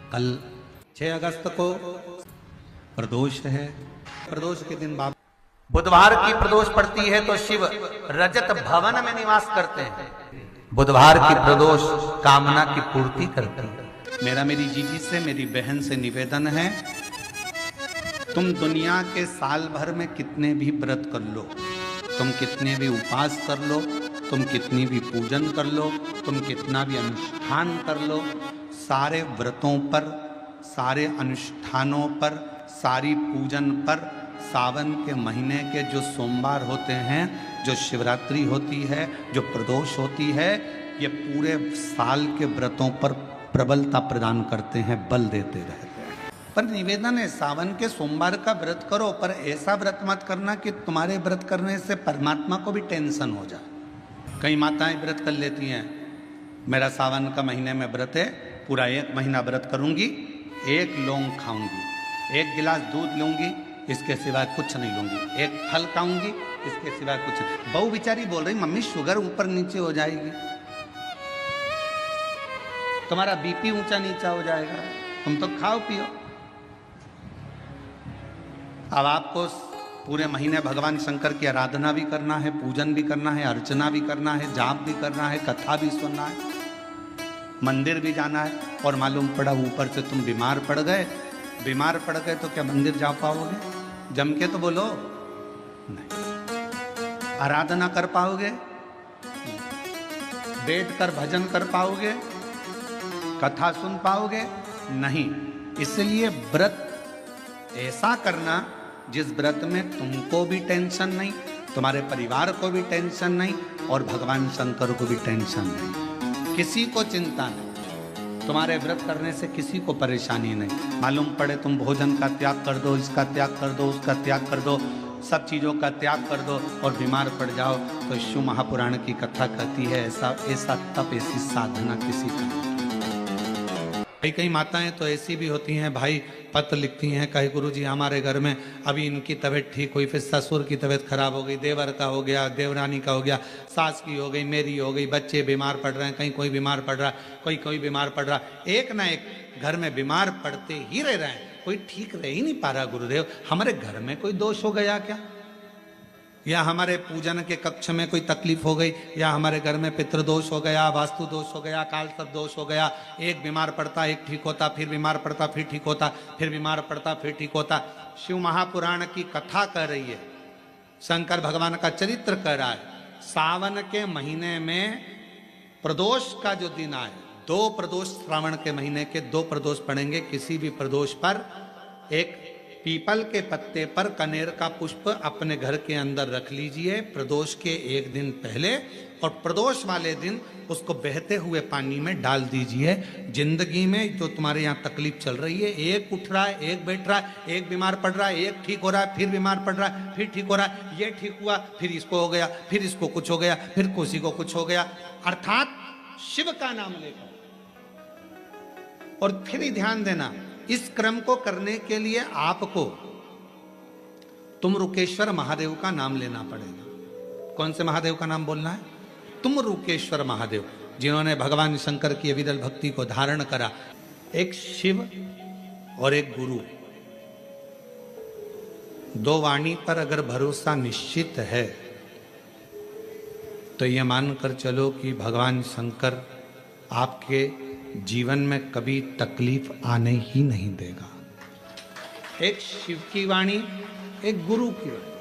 कल 6 अगस्त को प्रदोष है। प्रदोष के दिन बाबा बुधवार की प्रदोष पड़ती है तो शिव रजत भवन में निवास करते हैं। बुधवार की प्रदोष कामना की पूर्ति करती है। मेरा मेरी जीजी से, मेरी बहन से निवेदन है, तुम दुनिया के साल भर में कितने भी व्रत कर लो, तुम कितने भी उपास कर लो, तुम कितनी भी पूजन कर लो, तुम कितना भी अनुष्ठान कर लो, सारे व्रतों पर, सारे अनुष्ठानों पर, सारी पूजन पर सावन के महीने के जो सोमवार होते हैं, जो शिवरात्रि होती है, जो प्रदोष होती है, ये पूरे साल के व्रतों पर प्रबलता प्रदान करते हैं, बल देते रहते हैं। पर निवेदन है, सावन के सोमवार का व्रत करो, पर ऐसा व्रत मत करना कि तुम्हारे व्रत करने से परमात्मा को भी टेंशन हो जाए। कई माताएं व्रत कर लेती हैं, मेरा सावन का महीने में व्रत है, पूरा 1 महीना व्रत करूंगी, 1 लौंग खाऊंगी, 1 गिलास दूध लूंगी, इसके सिवाय कुछ नहीं लूंगी, 1 फल खाऊंगी, इसके सिवाय कुछ नहीं। बहू बेचारी बोल रही, मम्मी शुगर ऊपर नीचे हो जाएगी, तुम्हारा बीपी ऊंचा नीचा हो जाएगा, तुम तो खाओ पियो। अब आपको पूरे महीने भगवान शंकर की आराधना भी करना है, पूजन भी करना है, अर्चना भी करना है, जाप भी करना है, कथा भी सुनना है, मंदिर भी जाना है, और मालूम पड़ा ऊपर से तुम बीमार पड़ गए। बीमार पड़ गए तो क्या मंदिर जा पाओगे? जम के तो बोलो नहीं। आराधना कर पाओगे? बैठकर भजन कर पाओगे? कथा सुन पाओगे? नहीं। इसलिए व्रत ऐसा करना जिस व्रत में तुमको भी टेंशन नहीं, तुम्हारे परिवार को भी टेंशन नहीं, और भगवान शंकर को भी टेंशन नहीं, किसी को चिंता नहीं। तुम्हारे व्रत करने से किसी को परेशानी नहीं। मालूम पड़े तुम भोजन का त्याग कर दो, इसका त्याग कर दो, उसका त्याग कर दो, सब चीज़ों का त्याग कर दो और बीमार पड़ जाओ, तो शिव महापुराण की कथा कहती है ऐसा तप, ऐसी साधना किसी का नहीं। कई माताएं तो ऐसी भी होती हैं भाई, पत्र लिखती हैं, कहे गुरुजी हमारे घर में अभी इनकी तबीयत ठीक हुई, फिर ससुर की तबीयत खराब हो गई, देवर का हो गया, देवरानी का हो गया, सास की हो गई, मेरी हो गई, बच्चे बीमार पड़ रहे हैं, कहीं कोई बीमार पड़ रहा है, कोई बीमार पड़ रहा है, एक ना एक घर में बीमार पड़ते ही रह रहे हैं, कोई ठीक रह ही नहीं पा रहा। गुरुदेव हमारे घर में कोई दोष हो गया क्या, या हमारे पूजन के कक्ष में कोई तकलीफ हो गई, या हमारे घर में पितृदोष हो गया, वास्तु दोष हो गया, काल सर्प दोष हो गया, एक बीमार पड़ता एक ठीक होता, फिर बीमार पड़ता फिर ठीक होता, फिर बीमार पड़ता फिर ठीक होता। शिव महापुराण की कथा कह रही है, शंकर भगवान का चरित्र कह रहा है, सावन के महीने में प्रदोष का जो दिन आए, 2 प्रदोष श्रावण के महीने के 2 प्रदोष पड़ेंगे, किसी भी प्रदोष पर एक पीपल के पत्ते पर कनेर का पुष्प अपने घर के अंदर रख लीजिए प्रदोष के 1 दिन पहले, और प्रदोष वाले दिन उसको बहते हुए पानी में डाल दीजिए। जिंदगी में जो तुम्हारे यहाँ तकलीफ चल रही है, एक उठ रहा है, एक बैठ रहा है, एक बीमार पड़ रहा है, एक ठीक हो रहा है, फिर बीमार पड़ रहा है, फिर ठीक हो रहा है, ये ठीक हुआ, फिर इसको हो गया, फिर इसको कुछ हो गया, फिर किसी को कुछ हो गया, अर्थात शिव का नाम लेकर। और फिर ही ध्यान देना, इस क्रम को करने के लिए आपको तुमरुकेश्वर महादेव का नाम लेना पड़ेगा। कौन से महादेव का नाम बोलना है? तुमरुकेश्वर महादेव, जिन्होंने भगवान शंकर की अविरल भक्ति को धारण करा। एक शिव और एक गुरु, 2 वाणी पर अगर भरोसा निश्चित है तो यह मानकर चलो कि भगवान शंकर आपके जीवन में कभी तकलीफ आने ही नहीं देगा। एक शिव की वाणी, एक गुरु की वाणी।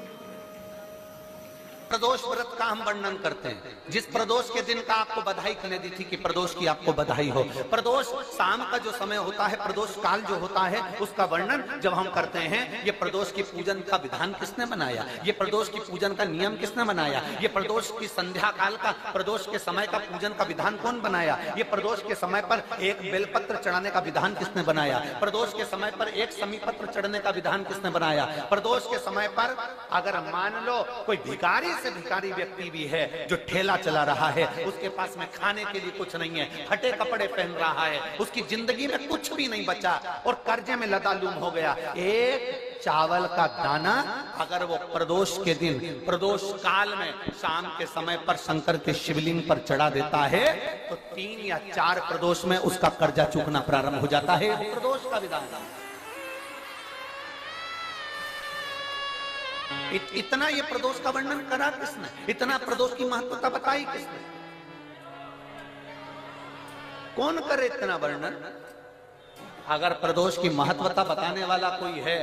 प्रदोष व्रत का हम वर्णन करते हैं। जिस प्रदोष के दिन का आपको बधाई करने दी थी कि प्रदोष की आपको बधाई हो, प्रदोष शाम का जो समय होता है, प्रदोष काल जो होता है, उसका वर्णन जब हम करते हैं, ये प्रदोष की पूजन का विधान किसने बनाया, ये प्रदोष की पूजन का नियम किसने बनाया, ये प्रदोष की संध्या काल का, प्रदोष के समय का पूजन का विधान कौन बनाया, ये प्रदोष के समय पर एक बेलपत्र चढ़ाने का विधान किसने बनाया, प्रदोष के समय पर एक समीपत्र चढ़ने का विधान किसने बनाया, प्रदोष के समय पर अगर मान लो कोई भिखारी से भिखारी व्यक्ति भी है जो ठेला चला रहा है, उसके पास में खाने के लिए कुछ नहीं है, फटे कपड़े पहन रहा है, उसकी जिंदगी में कुछ भी नहीं बचा और कर्जे में लदालूम हो गया, एक चावल का दाना अगर वो प्रदोष के दिन, प्रदोष काल में शाम के समय पर शंकर के शिवलिंग पर चढ़ा देता है तो 3 या 4 प्रदोष में उसका कर्जा चूकना प्रारंभ हो जाता है। प्रदोष का विधान इतना ये प्रदोष का वर्णन करा किसने? इतना प्रदोष की महत्वता बताई किसने? कौन करे इतना वर्णन? अगर प्रदोष की महत्वता बताने वाला कोई है,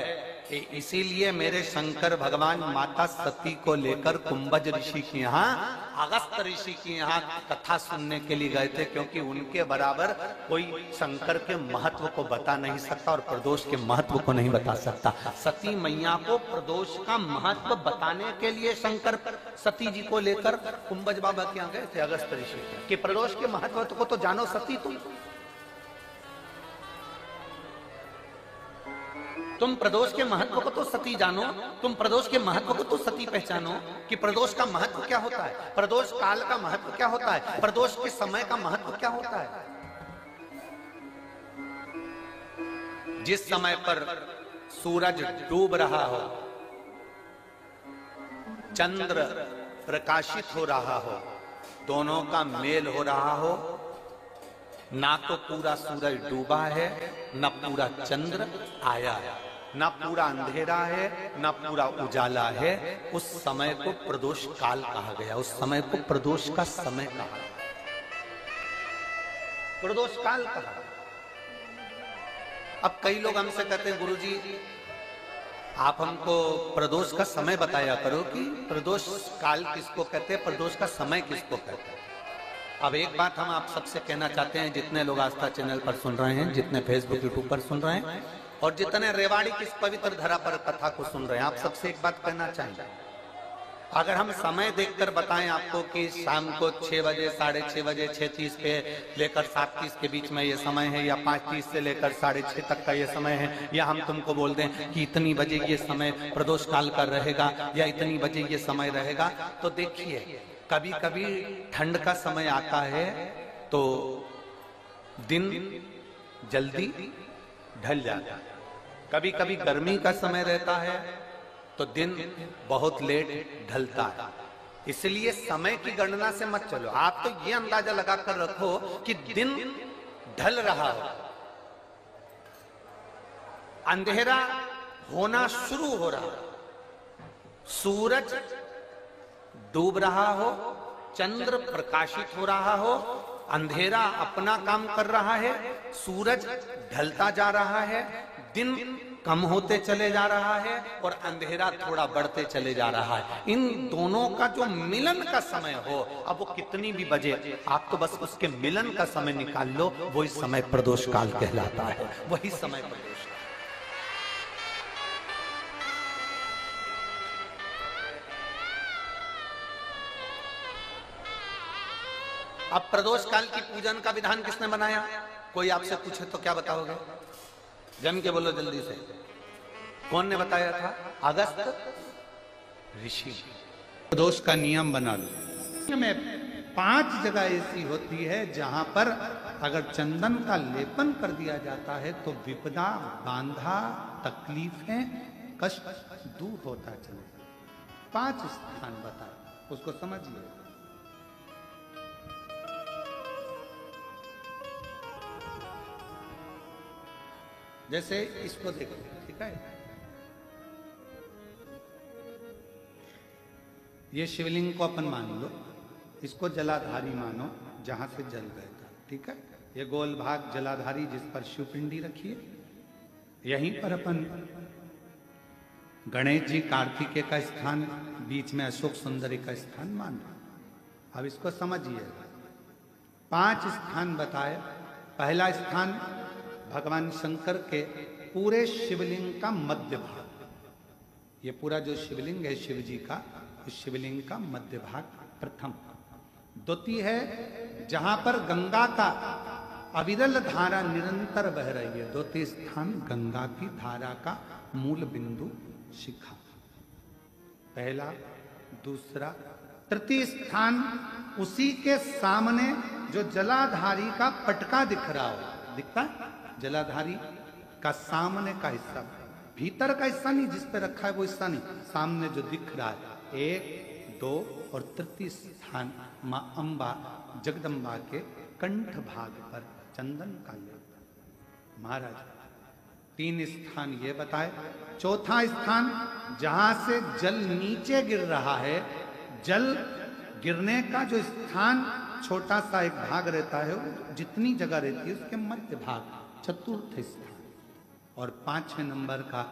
इसीलिए मेरे शंकर भगवान माता सती को लेकर कुंभज ऋषि के यहाँ, अगस्त ऋषि के यहाँ कथा सुनने के लिए गए थे, क्योंकि उनके बराबर कोई शंकर के महत्व को बता नहीं सकता और प्रदोष के महत्व को नहीं बता सकता। सती मैया को प्रदोष का महत्व बताने के लिए शंकर सती जी को लेकर कुंभज बाबा के यहाँ गए थे, अगस्त ऋषि, कि प्रदोष के महत्व को तो जानो सती, तुम प्रदोष के महत्व को तो सती जानो, तुम प्रदोष के महत्व को तो सती पहचानो कि प्रदोष का महत्व क्या होता है, प्रदोष काल का महत्व क्या होता है, प्रदोष के समय का महत्व क्या होता है। जिस समय पर सूरज डूब रहा हो, चंद्र प्रकाशित हो रहा हो, दोनों का मेल हो रहा हो, ना तो पूरा सूरज डूबा है, ना पूरा चंद्र आया है, ना पूरा अंधेरा है, ना पूरा उजाला है, उस समय को प्रदोष काल कहा गया। उस समय को प्रदोष का समय कहा, प्रदोष काल कहा। अब कई लोग हमसे कहते हैं, गुरुजी आप हमको प्रदोष का समय बताया करो कि प्रदोष काल किसको कहते हैं, प्रदोष का समय किसको कहते हैं। अब एक बात हम आप सबसे कहना चाहते हैं, जितने लोग आस्था चैनल पर सुन रहे हैं, जितने फेसबुक यूट्यूब पर सुन रहे हैं और जितने रेवाड़ी की इस पवित्र धरा पर कथा को सुन रहे हैं, आप सबसे एक बात कहना चाहेंगे, अगर हम समय देखकर बताएं आपको कि शाम को 6 बजे, 6:30 बजे, 6:30 पे लेकर 7:30 के बीच में ये समय है, या 5:30 से लेकर 6:30 तक का ये समय है, या हम तुमको बोल दें कि इतनी बजे ये समय प्रदोष काल का रहेगा या इतनी बजे ये समय रहेगा, तो देखिए कभी कभी ठंड का समय आता है तो दिन जल्दी ढल जाता है, कभी कभी गर्मी का समय रहता है तो दिन बहुत लेट ढलता है। इसलिए समय की गणना से मत चलो, आप तो ये अंदाजा लगाकर रखो कि दिन ढल रहा हो, अंधेरा होना शुरू हो रहा, सूरज डूब रहा हो, चंद्र प्रकाशित हो रहा हो, अंधेरा अपना काम कर रहा है, सूरज ढलता जा रहा है, दिन कम होते चले जा रहा है और अंधेरा थोड़ा बढ़ते चले जा रहा है। इन दोनों का जो मिलन का समय हो, अब वो कितनी भी बजे, आप तो बस उसके मिलन का समय निकाल लो, वही समय प्रदोष काल कहलाता है, वही समय प्रदोष। अब प्रदोष काल की पूजन का विधान किसने बनाया? कोई आपसे पूछे तो क्या बताओगे? जम के बोलो जल्दी से, कौन ने बताया था? अगस्त ऋषि। प्रदोष का नियम बना लो। में 5 जगह ऐसी होती है जहां पर अगर चंदन का लेपन कर दिया जाता है तो विपदा, बांधा, तकलीफें, कष्ट दूर होता चले। 5 स्थान बताए, उसको समझिए। जैसे इसको देखो, ठीक है, ये शिवलिंग को अपन मान लो, इसको जलाधारी मानो जहां से जल बहता, ठीक है। ये गोल भाग जलाधारी जिस पर शिवपिंडी रखी है, यहीं पर अपन गणेश जी, कार्तिकेय का स्थान, बीच में अशोक सुंदरी का स्थान मान लो। अब इसको समझिए, 5 स्थान बताए। पहला स्थान भगवान शंकर के पूरे शिवलिंग का मध्य भाग, ये पूरा जो शिवलिंग है शिव जी का, उस शिवलिंग का मध्य भाग प्रथम। द्वितीय है जहां पर गंगा का अविरल धारा निरंतर बह रही है, द्वितीय स्थान गंगा की धारा का मूल बिंदु शिखा, पहला, दूसरा। तृतीय स्थान उसी के सामने जो जलाधारी का पटका दिख रहा हो, दिखता है जलाधारी का सामने का हिस्सा, भीतर का हिस्सा नहीं, जिस पे रखा है वो हिस्सा नहीं, सामने जो दिख रहा है। 1, 2 और तृतीय स्थान मां अंबा जगदम्बा के कंठ भाग पर चंदन का लेप। महाराज 3 स्थान ये बताए। चौथा स्थान जहां से जल नीचे गिर रहा है, जल गिरने का जो स्थान छोटा सा एक भाग रहता है, जितनी जगह रहती है उसके मध्य भाग, चतुर्थ स्थान। और 5वें नंबर का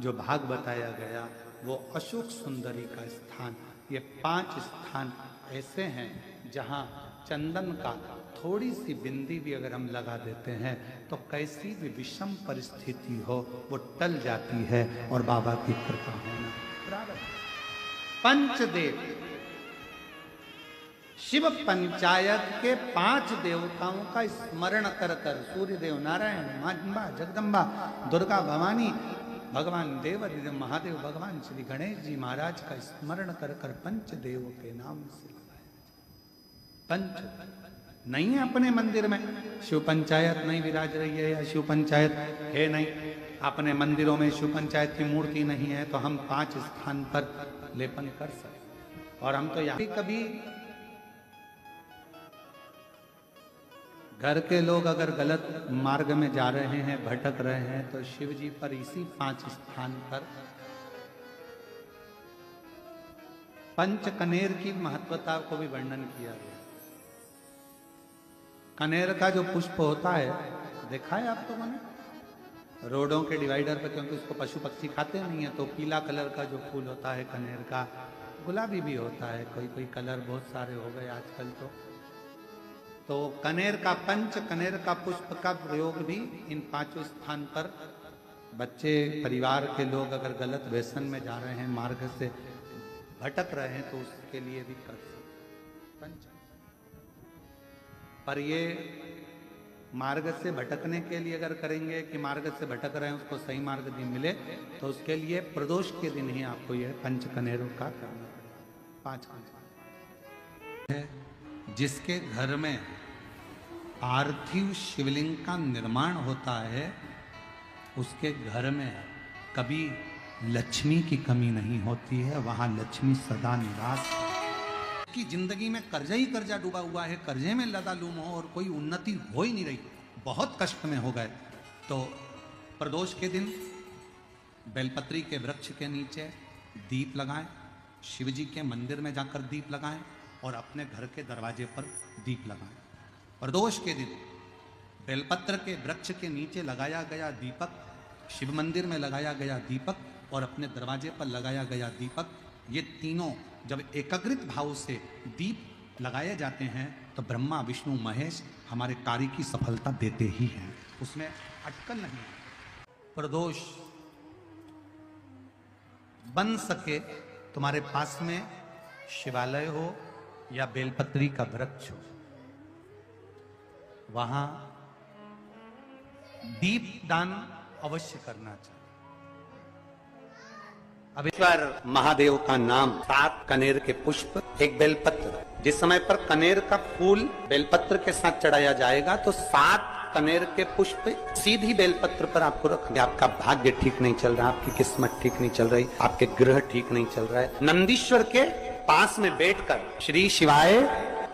जो भाग बताया गया वो अशोक सुंदरी का स्थान। ये 5 स्थान ऐसे हैं जहां चंदन का थोड़ी सी बिंदी भी अगर हम लगा देते हैं तो कैसी भी विषम परिस्थिति हो वो टल जाती है और बाबा की कृपा होना। पंचदेव, शिव पंचायत के 5 देवताओं का स्मरण कर कर, सूर्य देव, नारायण, मां अंबा, जगदम्बा, दुर्गा भवानी, भगवान देव महादेव, भगवान श्री गणेश जी महाराज का स्मरण कर कर पंचदेव के नाम से पंच नहीं है अपने मंदिर में। शिव पंचायत नहीं विराज रही है या शिव पंचायत है नहीं, अपने मंदिरों में शिव पंचायत की मूर्ति नहीं है, तो हम 5 स्थान पर लेपन कर सकते। और हम तो यहाँ कभी घर के लोग अगर गलत मार्ग में जा रहे हैं, भटक रहे हैं, तो शिव जी पर इसी 5 स्थान पर पंच कनेर की महत्वता को भी वर्णन किया गया। कनेर का जो पुष्प होता है, देखा है आप लोगों ने रोडों के डिवाइडर पर, क्योंकि उसको पशु पक्षी खाते नहीं है, तो पीला कलर का जो फूल होता है कनेर का, गुलाबी भी होता है, कोई कोई कलर बहुत सारे हो गए आजकल। तो कनेर का, पंच कनेर का पुष्प का प्रयोग भी इन 5 स्थान पर बच्चे, परिवार के लोग अगर गलत व्यसन में जा रहे हैं, मार्ग से भटक रहे हैं, तो उसके लिए भी कर सकते पंच। पर ये मार्ग से भटकने के लिए अगर करेंगे कि मार्ग से भटक रहे हैं उसको सही मार्ग नहीं मिले, तो उसके लिए प्रदोष के दिन ही आपको यह पंच कनेरों का करना पड़ेगा। 5 है जिसके घर में पार्थिव शिवलिंग का निर्माण होता है, उसके घर में कभी लक्ष्मी की कमी नहीं होती है, वहां लक्ष्मी सदा निवास है। कि जिंदगी में कर्जा ही कर्जा डूबा हुआ है, कर्जे में लदा लूम हो और कोई उन्नति हो ही नहीं रही, बहुत कष्ट में हो गए, तो प्रदोष के दिन बेलपत्री के वृक्ष के नीचे दीप लगाएं, शिव जी के मंदिर में जाकर दीप लगाएं और अपने घर के दरवाजे पर दीप लगाएं। प्रदोष के दिन बेलपत्र के वृक्ष के नीचे लगाया गया दीपक, शिव मंदिर में लगाया गया दीपक और अपने दरवाजे पर लगाया गया दीपक, ये तीनों जब एकाग्रित भाव से दीप लगाए जाते हैं तो ब्रह्मा विष्णु महेश हमारे कार्य की सफलता देते ही हैं, उसमें अटकल नहीं है। प्रदोष बन सके तुम्हारे पास में शिवालय हो या बेलपत्री का वृक्ष हो, वहां दीप दान अवश्य करना चाहिए। अभीश्वर महादेव का नाम 7 कनेर के पुष्प, 1 बेलपत्र। जिस समय पर कनेर का फूल बेलपत्र के साथ चढ़ाया जाएगा तो 7 कनेर के पुष्प सीधी बेलपत्र पर आपको रखेंगे। आपका भाग्य ठीक नहीं चल रहा, आपकी किस्मत ठीक नहीं चल रही, आपके ग्रह ठीक नहीं चल रहा है, नंदीश्वर के पास में बैठकर श्री शिवाय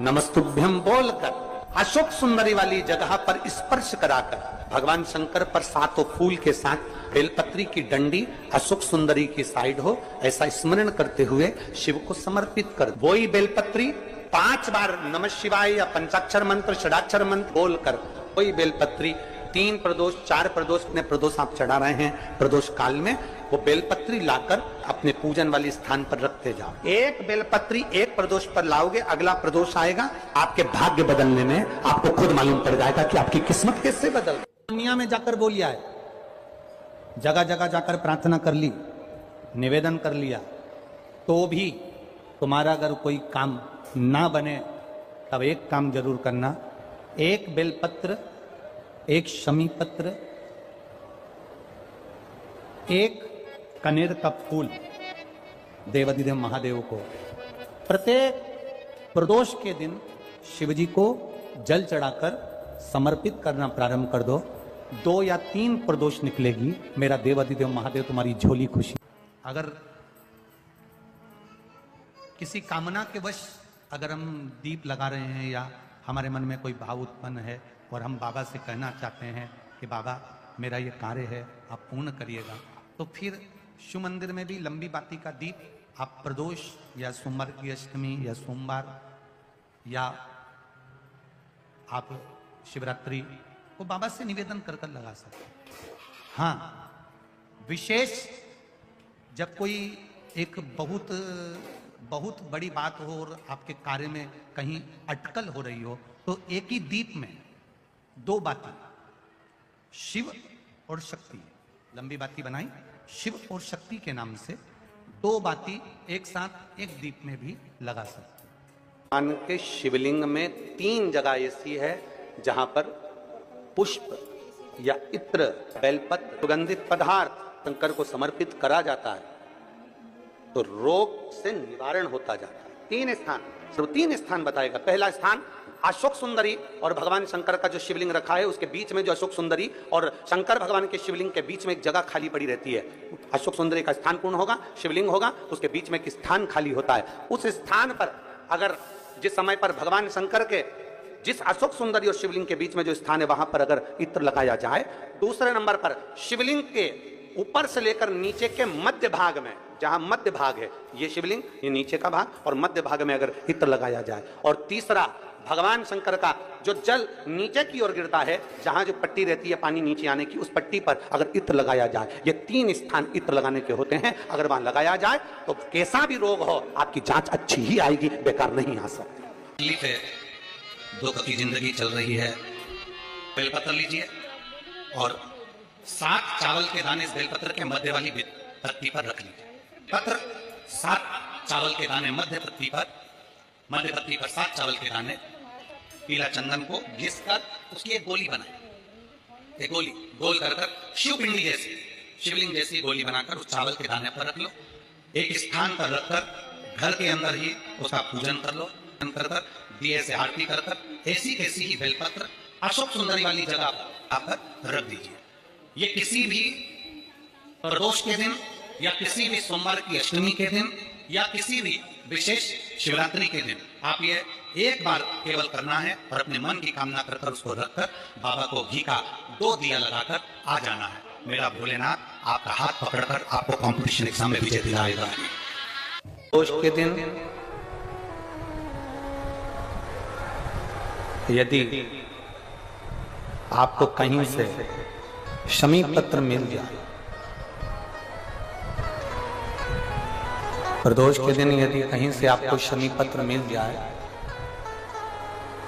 नमस्तुभ्यम बोलकर अशोक सुंदरी वाली जगह पर स्पर्श कराकर भगवान शंकर पर 7 फूल के साथ बेलपत्री की डंडी अशोक सुंदरी की साइड हो, ऐसा स्मरण करते हुए शिव को समर्पित कर वही बेलपत्री 5 बार नमः शिवाय या पंचाक्षर मंत्र, षडाक्षर मंत्र बोलकर वही बेलपत्री 3 प्रदोष 4 प्रदोष ने प्रदोष आप चढ़ा रहे हैं, प्रदोष काल में वो बेलपत्री लाकर अपने पूजन वाले स्थान पर रखते जाओ। 1 बेलपत्री 1 प्रदोष पर लाओगे, अगला प्रदोष आएगा, आपके भाग्य बदलने में आपको खुद मालूम पड़ जाएगा कि आपकी किस्मत कैसे बदल। दुनिया में जाकर बोलिया है, जगह जगह जाकर प्रार्थना कर ली, निवेदन कर लिया, तो भी तुम्हारा अगर कोई काम ना बने तब एक काम जरूर करना, 1 बेलपत्र, 1 शमी पत्र, 1 कनेर का फूल देवाधिदेव महादेव को प्रत्येक प्रदोष के दिन शिव जी को जल चढ़ाकर समर्पित करना प्रारंभ कर दो। 2 या 3 प्रदोष निकलेगी, मेरा देवाधिदेव महादेव तुम्हारी झोली खुशी। अगर किसी कामना के वश अगर हम दीप लगा रहे हैं या हमारे मन में कोई भाव उत्पन्न है और हम बाबा से कहना चाहते हैं कि बाबा मेरा ये कार्य है आप पूर्ण करिएगा, तो फिर शिव मंदिर में भी लंबी बाती का दीप आप प्रदोष या सोमवार की अष्टमी या सोमवार या आप शिवरात्रि को बाबा से निवेदन कर कर लगा सकते हैं। हाँ, विशेष जब कोई एक बहुत बड़ी बात हो और आपके कार्य में कहीं अटकल हो रही हो, तो एक ही दीप में 2 बाती शिव और शक्ति, लंबी बाती बनाई शिव और शक्ति के नाम से 2 बाती एक साथ एक दीप में भी लगा सकते हैं। भगवान के शिवलिंग में 3 जगह ऐसी है जहां पर पुष्प या इत्र, बेलपत्र, सुगंधित पदार्थ शंकर को समर्पित करा जाता है, तो रोग से निवारण होता जाता है। 3 स्थान, सिर्फ 3 स्थान बताएगा। पहला स्थान अशोक सुंदरी और भगवान शंकर का जो शिवलिंग रखा है उसके बीच में जो अशोक सुंदरी और शंकर भगवान के शिवलिंग के बीच में एक जगह खाली पड़ी रहती है। अशोक सुंदरी का स्थान पूर्ण होगा, शिवलिंग होगा, उसके बीच में एक स्थान खाली होता है। उस स्थान पर अगर जिस समय पर भगवान शंकर के जिस अशोक सुंदरी और शिवलिंग के बीच में जो स्थान है वहां पर अगर इत्र लगाया जाए, दूसरे नंबर पर शिवलिंग के ऊपर से लेकर नीचे के मध्य भाग में, जहां मध्य भाग है ये शिवलिंग, ये नीचे का भाग, और मध्य भाग में अगर इत्र लगाया जाए, और तीसरा भगवान शंकर का जो जल नीचे की ओर गिरता है, जहां जो पट्टी रहती है पानी नीचे आने की, उस पट्टी पर अगर इत्र लगाया जाए, ये 3 स्थान इत्र लगाने के होते हैं। अगर वहां लगाया जाए तो कैसा भी रोग हो आपकी जांच अच्छी ही आएगी, बेकार नहीं आ सकती। दुख की जिंदगी चल रही है, बेलपत्र लीजिए और 7 चावल के दाने इस बेलपत्र के मध्य वाली पत्ती पर रख लीजिए। पत्र 7 चावल के दाने मध्य पत्ती पर 7 चावल के दाने, पीला चंदन को घिस कर उसकी एक गोली बनाए, एक गोली गोल कर शिवपिंडी जैसी, शिवलिंग जैसी गोली बनाकर उस चावल के दाने पर रख लो। एक स्थान पर रखकर घर के अंदर ही उसका पूजन कर लो, कर दिए से आरती कर ऐसी कैसी ही बेलपत्र अशोक सुंदरी वाली जगह पर रख दीजिए। ये किसी भी प्रदोष के दिन या किसी भी सोमवार की अष्टमी के दिन या किसी भी विशेष शिवरात्रि के दिन आप ये एक बार केवल करना है और अपने मन की कामना कर उसको रखकर बाबा को घी का 2 दिया लगाकर आ जाना है। मेरा भोलेनाथ आपका हाथ पकड़कर आपको कंपटीशन एग्जाम में विजय दिलाएगा। प्रदोष के दिन यदि आपको कहीं से शमी पत्र मिल जाए, प्रदोष के दिन यदि कहीं से आपको शमी पत्र मिल जाए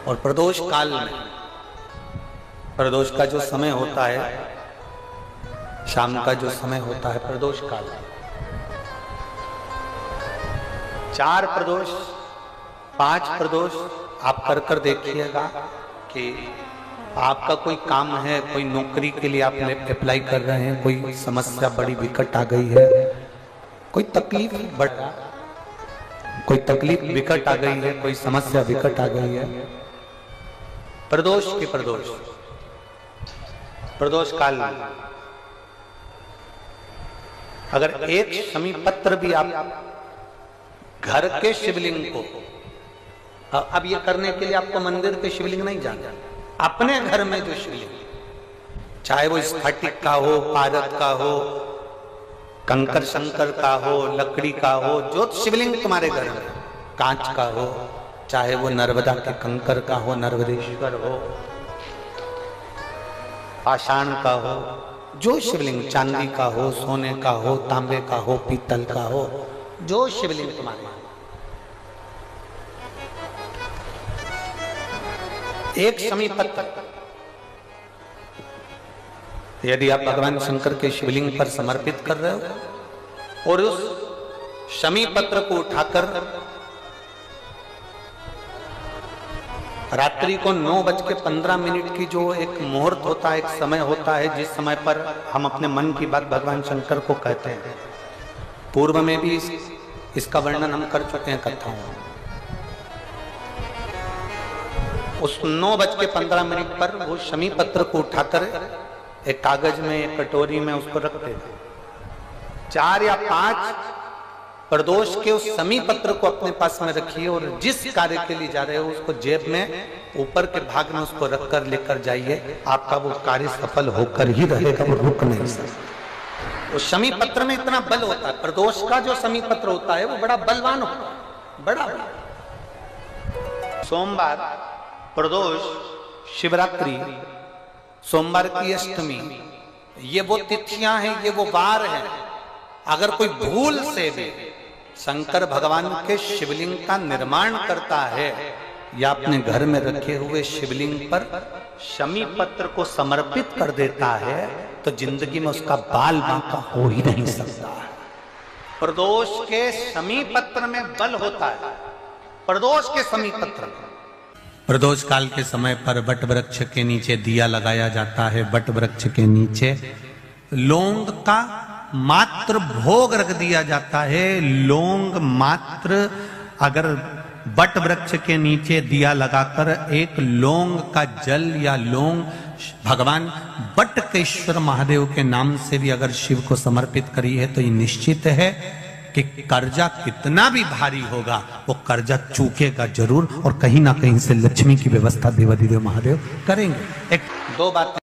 और प्रदोष काल में, प्रदोष का जो समय होता है, शाम का जो समय होता है प्रदोष काल, 4 प्रदोष 5 प्रदोष आप कर देखिएगा कि आपका कोई काम है, कोई नौकरी के लिए आप अप्लाई कर रहे हैं, कोई समस्या बड़ी विकट आ गई है, कोई तकलीफ विकट आ गई है, कोई समस्या विकट आ गई है, प्रदोष काल में अगर एक शमी पत्र भी आप घर के शिवलिंग को, अब ये करने के लिए आपको मंदिर के शिवलिंग नहीं जाना, अपने घर में जो शिवलिंग, चाहे वो स्फटिक का हो, पारद का हो, कंकर शंकर का हो, लकड़ी का हो, जो शिवलिंग तुम्हारे घर में, कांच का हो, चाहे वो नर्मदा के कंकर का हो, नर्मदेश्वर हो, पाषाण का हो, जो शिवलिंग चांदी का हो, सोने का हो, तांबे का हो, पीतल का हो, जो शिवलिंग तुम्हारे, एक शमी पत्र यदि आप भगवान शंकर के शिवलिंग पर समर्पित कर रहे हो और उस शमी पत्र को उठाकर रात्रि को 9:15 की जो एक मुहूर्त होता है, एक समय होता है, जिस समय पर हम अपने मन की बात भगवान शंकर को कहते हैं, पूर्व में भी इसका वर्णन हम कर चुके हैं कथाओं में। उस 9:15 पर वो शमी पत्र को उठाकर एक कागज में, एक कटोरी में उसको रखते थे। 4 या 5 प्रदोष के उस समी पत्र को अपने पास में रखिए और जिस कार्य के लिए जा रहे हो उसको जेब में ऊपर के भाग में उसको रखकर लेकर जाइए, आपका वो कार्य सफल होकर ही रहेगा, वो रुक नहीं सकता। उस शमी पत्र में इतना बल होता है, प्रदोष का जो शमी पत्र होता है वो बड़ा बलवान होता है, बड़ा। सोमवार, प्रदोष, शिवरात्रि, सोमवार की अष्टमी, ये वो तिथियां हैं, ये वो वार हैं। अगर कोई भूल से भी शंकर भगवान के शिवलिंग का निर्माण करता है या अपने घर में रखे हुए शिवलिंग पर शमी पत्र को समर्पित कर देता है तो जिंदगी में उसका बाल बांका हो ही नहीं सकता। प्रदोष के शमी पत्र में बल होता है, प्रदोष के शमी पत्र में। प्रदोष काल के समय पर वट वृक्ष के नीचे दिया लगाया जाता है। वट वृक्ष के नीचे लौंग का मात्र भोग रख दिया जाता है। लौंग मात्र, अगर वट वृक्ष के नीचे दिया लगाकर एक लौंग का जल या लौंग भगवान बटकेश्वर महादेव के नाम से भी अगर शिव को समर्पित करी है तो ये निश्चित है कि कर्जा कितना भी भारी होगा वो कर्जा चूकेगा जरूर, और कहीं ना कहीं से लक्ष्मी की व्यवस्था देवाधिदेव महादेव करेंगे। दो बातें